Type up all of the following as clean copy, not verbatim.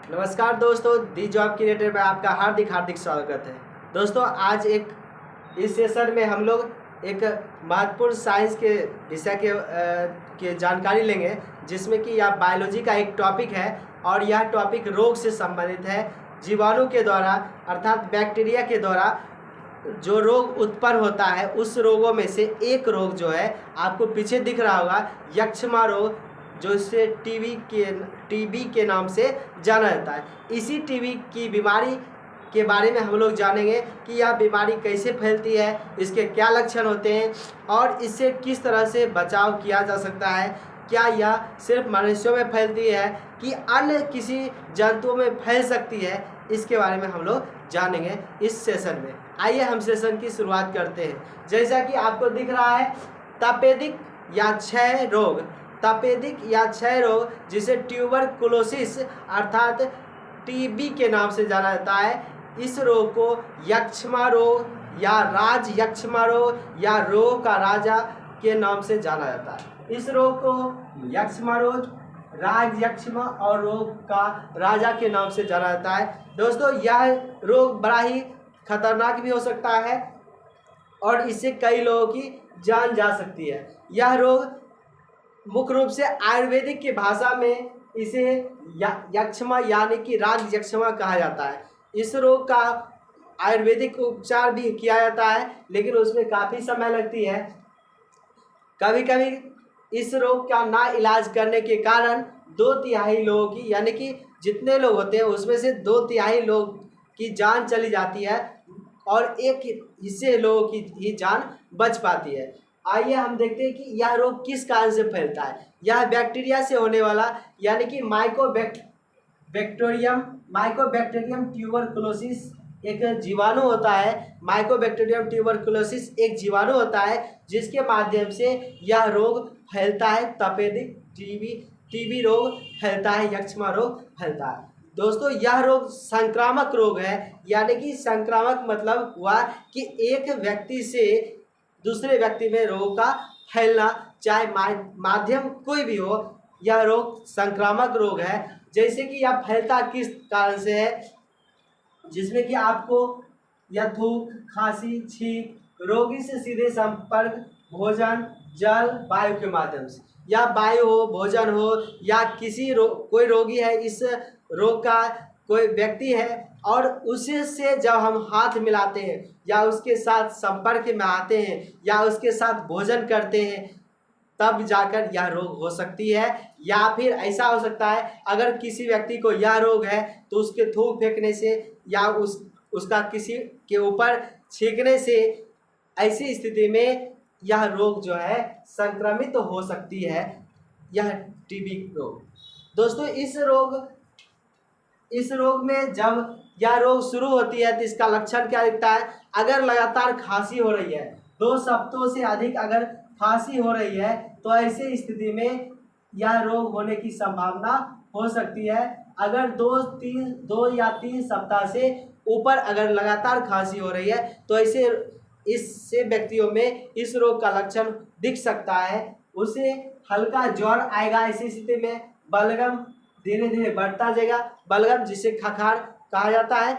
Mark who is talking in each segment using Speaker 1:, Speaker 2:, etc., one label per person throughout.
Speaker 1: नमस्कार दोस्तों, दी job creator में आपका हार्दिक स्वागत है। दोस्तों, आज इस सेशन में हम लोग एक महत्वपूर्ण साइंस के विषय के जानकारी लेंगे, जिसमें कि यह बायोलॉजी का एक टॉपिक है और यह टॉपिक रोग से संबंधित है। जीवाणु के द्वारा अर्थात बैक्टीरिया के द्वारा जो रोग उत्पन्न होता है, उस रोगों में से एक रोग जो है आपको पीछे दिख रहा होगा, यक्ष्मा रोग, जो इसे टीबी के नाम से जाना जाता है। इसी टीबी की बीमारी के बारे में हम लोग जानेंगे कि यह बीमारी कैसे फैलती है, इसके क्या लक्षण होते हैं और इससे किस तरह से बचाव किया जा सकता है। क्या यह सिर्फ मनुष्यों में फैलती है कि अन्य किसी जंतुओं में फैल सकती है, इसके बारे में हम लोग जानेंगे इस सेशन में। आइए हम सेशन की शुरुआत करते हैं। जैसा कि आपको दिख रहा है, तपेदिक या क्षय रोग, तपेदिक या क्षय रोग जिसे ट्यूबरकुलोसिस अर्थात टीबी के नाम से जाना जाता है, इस रोग को यक्ष्मा रोग या राज यक्ष्मा रोग या रोग का राजा के नाम से जाना जाता है। इस रोग को यक्ष्मा रोग, राज यक्ष्मा और रोग का राजा के नाम से जाना जाता है। दोस्तों, यह रोग बड़ा ही खतरनाक भी हो सकता है और इससे कई लोगों की जान जा सकती है। यह रोग मुख्य रूप से आयुर्वेदिक की भाषा में इसे यक्ष्मा यानी कि राज यक्ष्मा कहा जाता है। इस रोग का आयुर्वेदिक उपचार भी किया जाता है, लेकिन उसमें काफ़ी समय लगती है। कभी कभी इस रोग का ना इलाज करने के कारण 2/3 लोगों की, यानी कि जितने लोग होते हैं उसमें से 2/3 लोग की जान चली जाती है और एक हिस्से लोगों की ही जान बच पाती है। आइए हम देखते हैं कि यह रोग किस कारण से फैलता है। यह बैक्टीरिया से होने वाला, यानी कि माइकोबैक्टीरियम ट्यूबरकुलोसिस एक जीवाणु होता है। माइकोबैक्टीरियम ट्यूबरकुलोसिस एक जीवाणु होता है जिसके माध्यम से यह रोग फैलता है। तपेदिक टीबी रोग फैलता है, यक्ष्मा रोग फैलता है। दोस्तों, यह रोग संक्रामक रोग है, यानी कि संक्रामक मतलब हुआ कि एक व्यक्ति से दूसरे व्यक्ति में रोग का फैलना, चाहे माध्यम कोई भी हो, यह रोग संक्रामक रोग है। जैसे कि यह फैलता किस कारण से है, जिसमें कि आपको या थूक, खांसी, छींक, रोगी से सीधे संपर्क भोजन, जल, वायु के माध्यम से, या वायु हो, भोजन हो, या कोई रोगी है, इस रोग का कोई व्यक्ति है और उसी से जब हम हाथ मिलाते हैं या उसके साथ संपर्क में आते हैं या उसके साथ भोजन करते हैं, तब जाकर यह रोग हो सकती है। या फिर ऐसा हो सकता है, अगर किसी व्यक्ति को यह रोग है तो उसके थूक फेंकने से या उसका किसी के ऊपर छींकने से, ऐसी स्थिति में यह रोग जो है संक्रमित हो सकती है, यह टीबी रोग। दोस्तों, इस रोग में जब यह रोग शुरू होती है तो इसका लक्षण क्या दिखता है। अगर लगातार खांसी हो रही है, 2 सप्ताहों से अधिक अगर खांसी हो रही है, तो ऐसी स्थिति में यह रोग होने की संभावना हो सकती है। अगर 2 या 3 सप्ताह से ऊपर अगर लगातार खांसी हो रही है, तो इससे व्यक्तियों में इस रोग का लक्षण दिख सकता है। उसे हल्का ज्वर आएगा। ऐसी स्थिति में बलगम धीरे धीरे बढ़ता जाएगा, बलगम जिसे खखार कहा जाता है।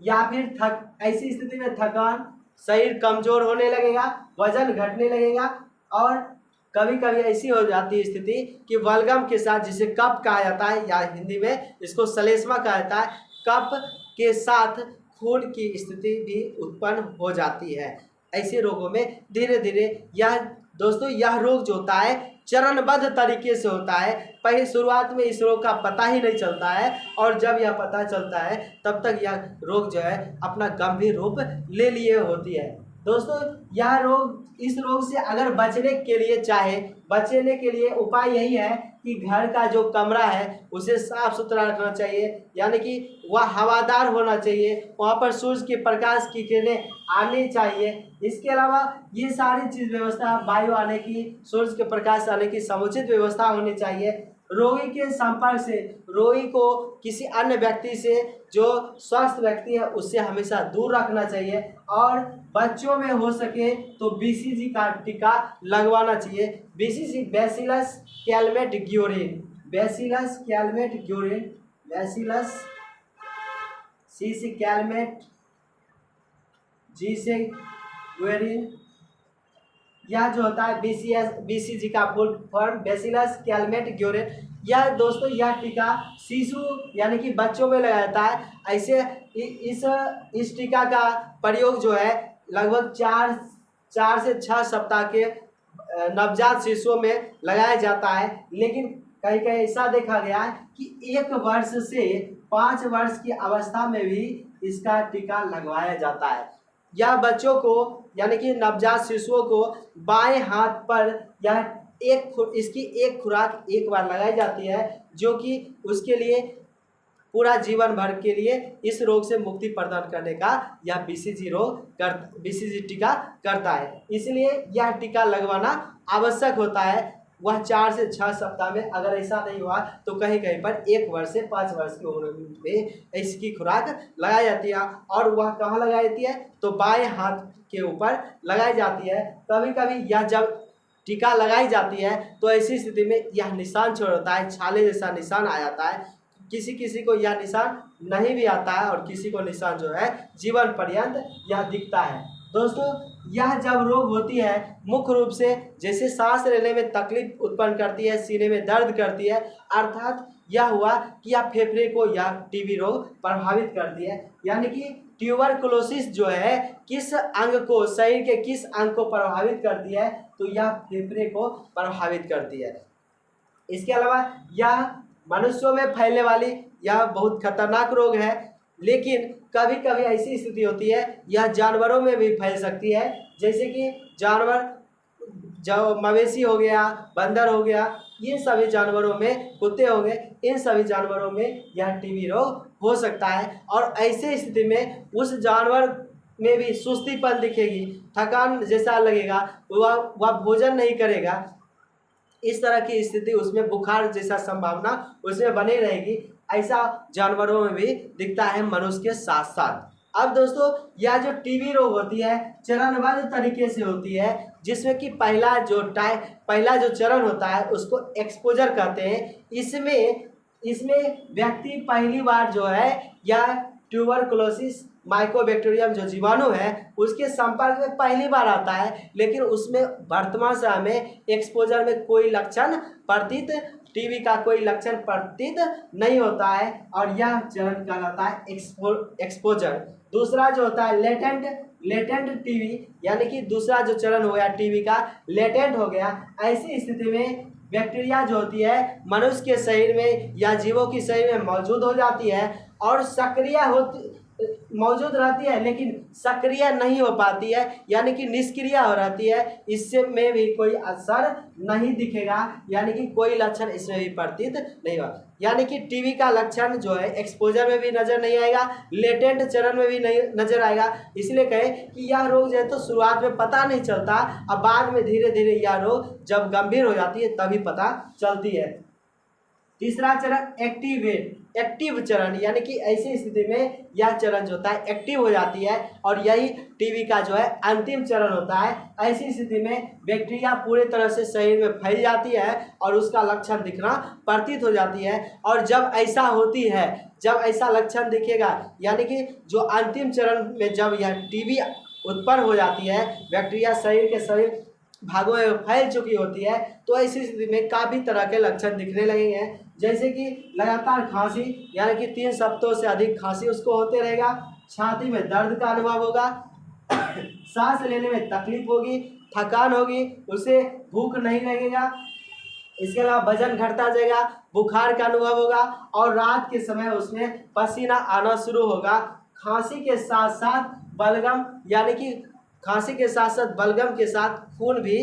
Speaker 1: या फिर ऐसी स्थिति में थकान, शरीर कमजोर होने लगेगा, वजन घटने लगेगा और कभी कभी ऐसी हो जाती है स्थिति कि बलगम के साथ, जिसे कफ कहा जाता है या हिंदी में इसको श्लेष्मा कहा जाता है, कफ के साथ खून की स्थिति भी उत्पन्न हो जाती है। ऐसे रोगों में धीरे धीरे यह रोग जो होता है चरणबद्ध तरीके से होता है। पहले शुरुआत में इस रोग का पता ही नहीं चलता है और जब यह पता चलता है तब तक यह रोग जो है अपना गंभीर रूप ले लिए होती है। दोस्तों, इस रोग से अगर बचने के लिए उपाय यही है कि घर का जो कमरा है उसे साफ सुथरा रखना चाहिए, यानी कि वह हवादार होना चाहिए, वहाँ पर सूर्य के प्रकाश की किरणें आनी चाहिए। इसके अलावा ये सारी चीज़ व्यवस्था, वायु आने की, सूर्य के प्रकाश आने की समुचित व्यवस्था होनी चाहिए। रोगी के संपर्क से, रोगी को किसी अन्य व्यक्ति से, जो स्वस्थ व्यक्ति है, उससे हमेशा दूर रखना चाहिए और बच्चों में हो सके तो बीसीजी का टीका लगवाना चाहिए। BCG bacillus Calmette Guerin bacillus, C से कैलमेट, जी से ग्वेरिन, यह जो होता है बीसीजी का फुल फॉर्म बैसिलस कैलमेट ग्योरेन। यह दोस्तों यह टीका शिशु यानी कि बच्चों में लगाया जाता है। ऐसे इस टीका का प्रयोग जो है लगभग 4 से 6 सप्ताह के नवजात शिशुओं में लगाया जाता है। लेकिन कहीं कहीं ऐसा देखा गया है कि 1 वर्ष से 5 वर्ष की अवस्था में भी इसका टीका लगवाया जाता है। यह बच्चों को यानी कि नवजात शिशुओं को बाएं हाथ पर यह इसकी एक खुराक एक बार लगाई जाती है, जो कि उसके लिए पूरा जीवन भर के लिए इस रोग से मुक्ति प्रदान करने का यह बीसीजी टीका करता है। इसलिए यह टीका लगवाना आवश्यक होता है। वह 4 से 6 सप्ताह में, अगर ऐसा नहीं हुआ तो कहीं कहीं पर 1 वर्ष से 5 वर्ष की उम्र में इसकी खुराक लगाई जाती है। और वह कहाँ लगाई जाती है? तो बाएं हाथ के ऊपर लगाई जाती है। कभी कभी यह जब टीका लगाई जाती है तो ऐसी स्थिति में यह निशान छोड़ होता है, छाले जैसा निशान आ जाता है। किसी किसी को यह निशान नहीं भी आता है और किसी को निशान जो है जीवन पर्यंत यह दिखता है। दोस्तों यह जब रोग होती है मुख्य रूप से जैसे सांस लेने में तकलीफ उत्पन्न करती है, सीने में दर्द करती है, अर्थात यह हुआ कि यह फेफड़े को यह टीबी रोग प्रभावित करती है। यानी कि ट्यूबरकुलोसिस जो है किस अंग को, शरीर के किस अंग को प्रभावित करती है? तो यह फेफड़े को प्रभावित करती है। इसके अलावा यह मनुष्यों में फैलने वाली यह बहुत खतरनाक रोग है, लेकिन कभी कभी ऐसी स्थिति होती है यह जानवरों में भी फैल सकती है। जैसे कि जानवर जो मवेशी हो गया, बंदर हो गया, ये सभी जानवरों में, कुत्ते हो गए, इन सभी जानवरों में यह टीबी रोग हो सकता है। और ऐसे स्थिति में उस जानवर में भी सुस्तीपन दिखेगी, थकान जैसा लगेगा, वह भोजन नहीं करेगा, इस तरह की स्थिति उसमें बुखार जैसा संभावना उसमें बनी रहेगी। ऐसा जानवरों में भी दिखता है मनुष्य के साथ साथ। अब दोस्तों यह जो टीबी रोग होती है चरणबद्ध तरीके से होती है, जिसमें कि पहला जो चरण होता है उसको एक्सपोजर कहते हैं। इसमें व्यक्ति पहली बार जो है यह ट्यूबरकुलोसिस माइकोबैक्टीरियम जो जीवाणु है उसके संपर्क में पहली बार आता है, लेकिन उसमें वर्तमान समय में एक्सपोजर में कोई लक्षण प्रतीत, टीबी का कोई लक्षण प्रतीत नहीं होता है और यह चरण कहलाता है एक्सपोजर। दूसरा जो होता है लेटेंट टीबी, यानी कि दूसरा जो चरण हो गया टीबी का लेटेंट हो गया। ऐसी स्थिति में बैक्टीरिया जो होती है मनुष्य के शरीर में या जीवों के शरीर में मौजूद हो जाती है और मौजूद रहती है, लेकिन सक्रिय नहीं हो पाती है, यानी कि निष्क्रिय हो रहती है। इससे में भी कोई असर नहीं दिखेगा, यानी कि कोई लक्षण इसमें भी प्रतीत नहीं होगा। यानी कि टीबी का लक्षण जो है एक्सपोजर में भी नजर नहीं आएगा, लेटेंट चरण में भी नहीं नजर आएगा। इसलिए कहें कि यह रोग जो है तो शुरुआत में पता नहीं चलता, अब बाद में धीरे धीरे यह रोग जब गंभीर हो जाती है तभी पता चलती है। तीसरा चरण एक्टिव चरण, यानी कि ऐसी स्थिति में यह चरण जो होता है एक्टिव हो जाती है और यही टीबी का जो है अंतिम चरण होता है। ऐसी स्थिति में बैक्टीरिया पूरे तरह से शरीर में फैल जाती है और उसका लक्षण दिखना प्रतीत हो जाती है। और जब ऐसा होती है, जब ऐसा लक्षण दिखेगा, यानी कि जो अंतिम चरण में जब यह टीबी उत्पन्न हो जाती है, बैक्टीरिया शरीर के सभी भागों में फैल चुकी होती है, तो ऐसी स्थिति में काफ़ी तरह के लक्षण दिखने लगेंगे। जैसे कि लगातार खांसी, यानी कि 3 सप्ताह से अधिक खांसी उसको होते रहेगा, छाती में दर्द का अनुभव होगा, सांस लेने में तकलीफ होगी, थकान होगी, उसे भूख नहीं लगेगा। इसके अलावा वजन घटता जाएगा, बुखार का अनुभव होगा और रात के समय उसमें पसीना आना शुरू होगा। खांसी के साथ साथ बलगम, यानी कि खांसी के साथ साथ बलगम के साथ खून भी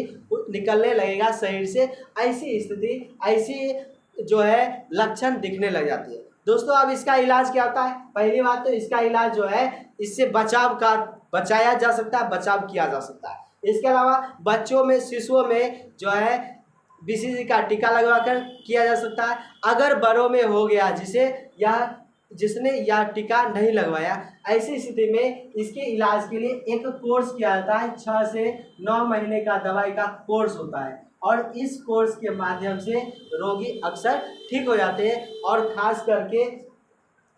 Speaker 1: निकलने लगेगा शरीर से। ऐसी स्थिति, ऐसी जो है लक्षण दिखने लग जाती है। दोस्तों अब इसका इलाज क्या होता है? पहली बात तो इसका इलाज जो है इससे बचाया जा सकता है, बचाव किया जा सकता है। इसके अलावा बच्चों में, शिशुओं में जो है बीसीजी का टीका लगवाकर किया जा सकता है। अगर बड़ों में हो गया जिसने यह टीका नहीं लगवाया, ऐसी स्थिति में इसके इलाज के लिए एक कोर्स किया जाता है। 6 से 9 महीने का दवाई का कोर्स होता है और इस कोर्स के माध्यम से रोगी अक्सर ठीक हो जाते हैं। और ख़ास करके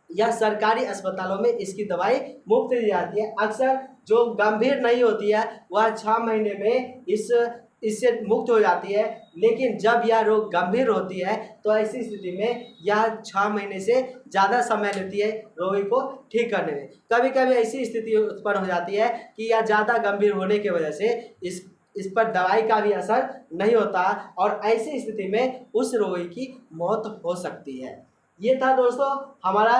Speaker 1: या सरकारी अस्पतालों में इसकी दवाई मुफ्त दी जाती है। अक्सर जो गंभीर नहीं होती है वह 6 महीने में इससे मुक्त हो जाती है, लेकिन जब यह रोग गंभीर होती है तो ऐसी स्थिति में यह 6 महीने से ज़्यादा समय लेती है रोगी को ठीक करने में। कभी कभी ऐसी स्थिति उत्पन्न हो जाती है कि यह ज़्यादा गंभीर होने की वजह से इस पर दवाई का भी असर नहीं होता और ऐसी स्थिति में उस रोगी की मौत हो सकती है। ये था दोस्तों हमारा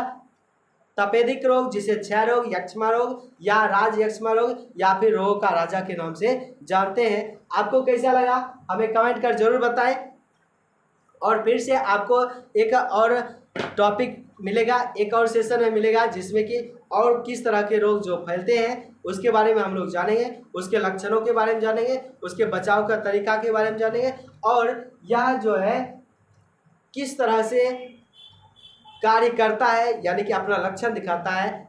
Speaker 1: तपेदिक रोग, जिसे क्षय रोग, यक्ष्मा रोग या राज यक्ष्मा रोग या फिर रोग का राजा के नाम से जानते हैं। आपको कैसा लगा हमें कमेंट कर जरूर बताएं। और फिर से आपको एक और टॉपिक मिलेगा, एक और सेशन में मिलेगा, जिसमें कि और किस तरह के रोग जो फैलते हैं उसके बारे में हम लोग जानेंगे, उसके लक्षणों के बारे में जानेंगे, उसके बचाव का तरीका के बारे में जानेंगे और यह जो है किस तरह से कार्य करता है, यानी कि अपना लक्षण दिखाता है,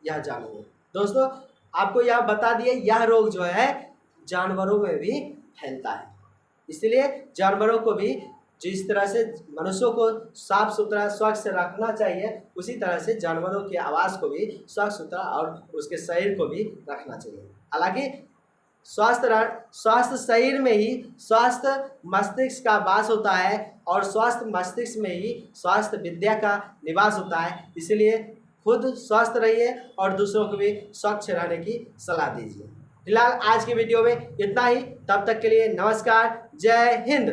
Speaker 1: यह जानेंगे। दोस्तों आपको यह बता दिए यह रोग जो है जानवरों में भी फैलता है, इसलिए जानवरों को भी जिस तरह से मनुष्यों को साफ सुथरा स्वच्छ रखना चाहिए, उसी तरह से जानवरों के आवास को भी स्वच्छ सुथरा और उसके शरीर को भी रखना चाहिए। हालांकि स्वास्थ्य शरीर में ही स्वास्थ्य मस्तिष्क का वास होता है और स्वास्थ्य मस्तिष्क में ही स्वास्थ्य विद्या का निवास होता है, इसलिए खुद स्वस्थ रहिए और दूसरों को भी स्वच्छ रहने की सलाह दीजिए। फिलहाल आज की वीडियो में इतना ही, तब तक के लिए नमस्कार, जय हिंद।